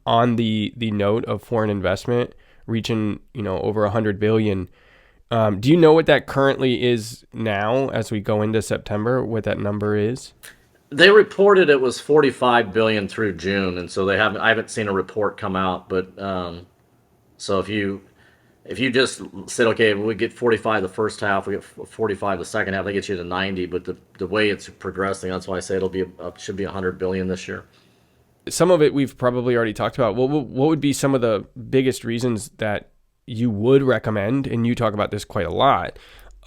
on the note of foreign investment reaching, over 100 billion. Do you know what that currently is now as we go into September? What that number is? They reported it was 45 billion through June, and so they haven't. I haven't seen a report come out, but so if you just said, okay, we get 45 the first half, we get 45 the second half, that gets you to 90. But the way it's progressing, that's why I say it'll be should be 100 billion this year. Some of it we've probably already talked about. What would be some of the biggest reasons that you would recommend, and you talk about this quite a lot,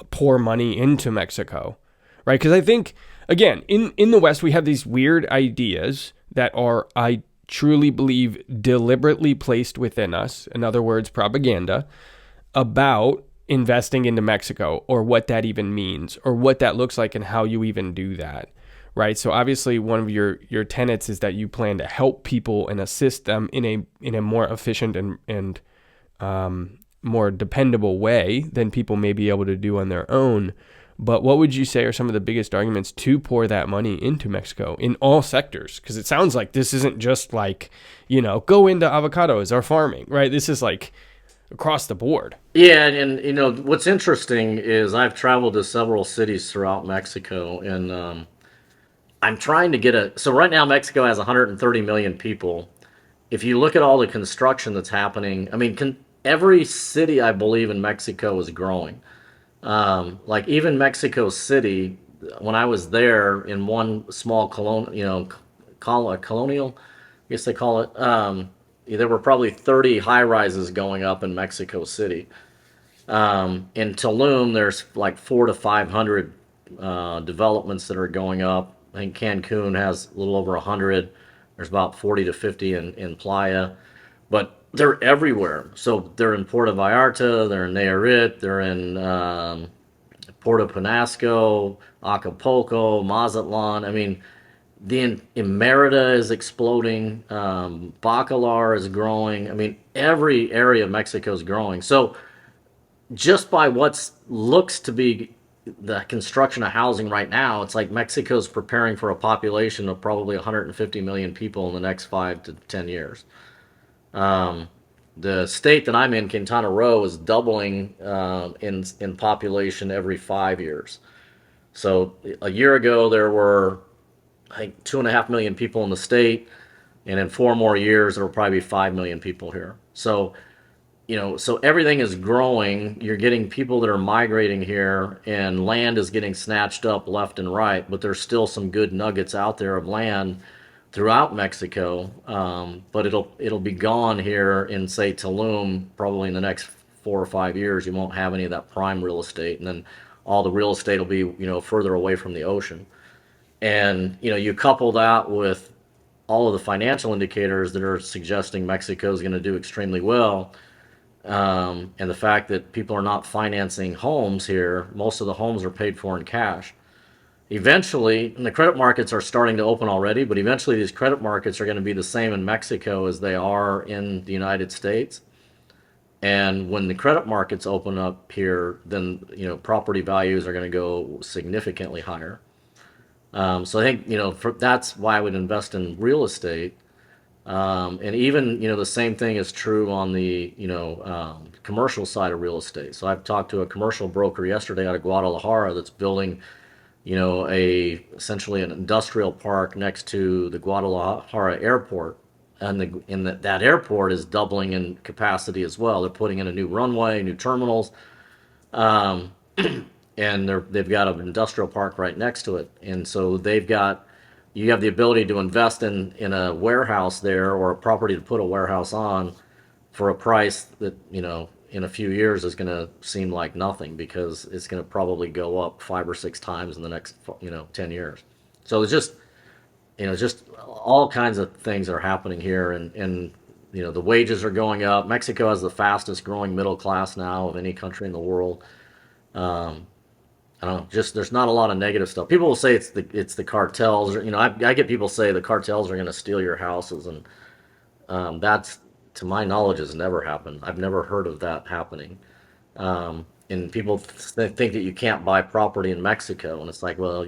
pour money into Mexico, right? Because I think, again, in the West, we have these weird ideas that are, I truly believe, deliberately placed within us, in other words, propaganda, about investing into Mexico or what that even means or what that looks like and how you even do that. Right. So obviously one of your tenets is that you plan to help people and assist them in a more efficient and more dependable way than people may be able to do on their own. But what would you say are some of the biggest arguments to pour that money into Mexico in all sectors? Because it sounds like this isn't just like, go into avocados or farming, right? This is like across the board. Yeah, and what's interesting is I've traveled to several cities throughout Mexico, and I'm trying to get a. So right now Mexico has 130 million people. If you look at all the construction that's happening, I mean, every city I believe in Mexico is growing. Like even Mexico City, when I was there in one small colonial, I guess they call it. There were probably 30 high rises going up in Mexico City. In Tulum, there's like 400 to 500 developments that are going up. I think Cancun has a little over 100. There's about 40 to 50 in Playa, but they're everywhere. So they're in Puerto Vallarta, they're in Nayarit, they're in Puerto Penasco, Acapulco, Mazatlan. I mean, the Emerita is exploding. Bacalar is growing. I mean, every area of Mexico is growing. So just by what looks to be the construction of housing right now, it's like Mexico's preparing for a population of probably 150 million people in the next 5 to 10 years. Um, the state that I'm in, Quintana Roo, is doubling in population every 5 years. So a year ago there were, I think, 2.5 million people in the state, and in 4 more years there will probably be 5 million people here. So everything is growing. You're getting people that are migrating here, and land is getting snatched up left and right. But there's still some good nuggets out there of land throughout Mexico. But it'll be gone here in, say, Tulum probably in the next 4 or 5 years. You won't have any of that prime real estate, and then all the real estate will be further away from the ocean. And you couple that with all of the financial indicators that are suggesting Mexico is going to do extremely well, and the fact that people are not financing homes here. Most of the homes are paid for in cash. Eventually, and the credit markets are starting to open already, but eventually these credit markets are going to be the same in Mexico as they are in the United States. And when the credit markets open up here, then property values are going to go significantly higher. So I think that's why I would invest in real estate. And even the same thing is true on the commercial side of real estate. So I've talked to a commercial broker yesterday out of Guadalajara that's building a essentially an industrial park next to the Guadalajara airport, and that airport is doubling in capacity as well. They're putting in a new runway, new terminals, um, and they've got an industrial park right next to it, and so you have the ability to invest in a warehouse there, or a property to put a warehouse on for a price that in a few years is going to seem like nothing, because it's going to probably go up 5 or 6 times in the next 10 years. So it's just all kinds of things are happening here, and the wages are going up. Mexico has the fastest growing middle class now of any country in the world. Um, I don't know. Just there's not a lot of negative stuff. People will say it's the cartels. I get people say the cartels are going to steal your houses, and that's, to my knowledge, has never happened. I've never heard of that happening. And people think that you can't buy property in Mexico, and it's like, well,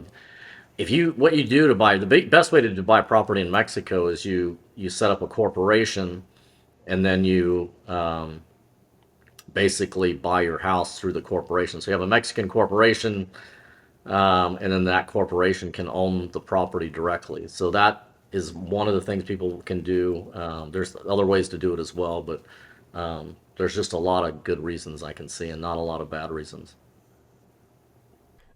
if you what you do to buy best way to buy property in Mexico is you set up a corporation, and then you basically buy your house through the corporation. So you have a Mexican corporation, and then that corporation can own the property directly. So that is one of the things people can do. There's other ways to do it as well, but there's just a lot of good reasons I can see, and not a lot of bad reasons.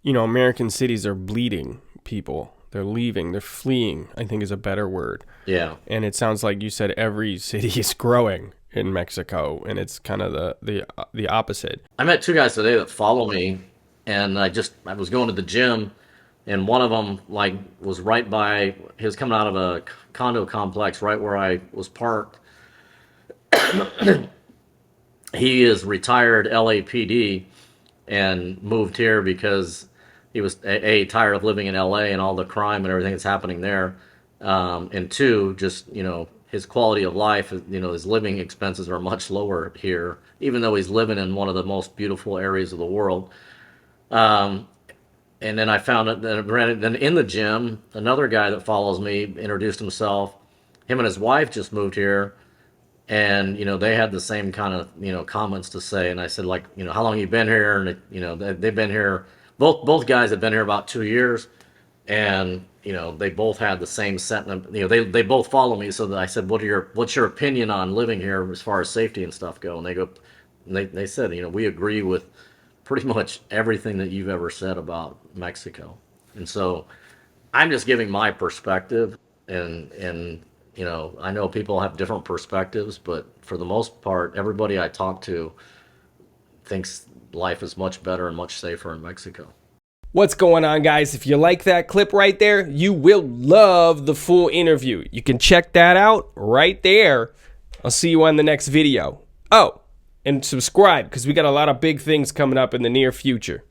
You know, American cities are bleeding people. They're leaving, they're fleeing, I think is a better word. Yeah. And it sounds like you said every city is growing in Mexico, and it's kind of the opposite. I met two guys today that follow me, and I was going to the gym, and one of them like was right by. He was coming out of a condo complex right where I was parked. He is retired LAPD and moved here because he was tired of living in LA and all the crime and everything that's happening there, and two, just his quality of life, his living expenses are much lower here, even though he's living in one of the most beautiful areas of the world. Um, and then I found it. Then in the gym, another guy that follows me introduced himself. Him and his wife just moved here, and they had the same kind of comments to say. And I said, like, how long you been here? And they've been here. Both guys have been here about 2 years, and they both had the same sentiment. They both follow me. So that I said, what's your opinion on living here as far as safety and stuff go? And they said, we agree with pretty much everything that you've ever said about Mexico. And so I'm just giving my perspective, and I know people have different perspectives, but for the most part, everybody I talk to thinks life is much better and much safer in Mexico. What's going on, guys? If you like that clip right there, you will love the full interview. You can check that out right there. I'll see you on the next video. Oh, and subscribe, because we got a lot of big things coming up in the near future.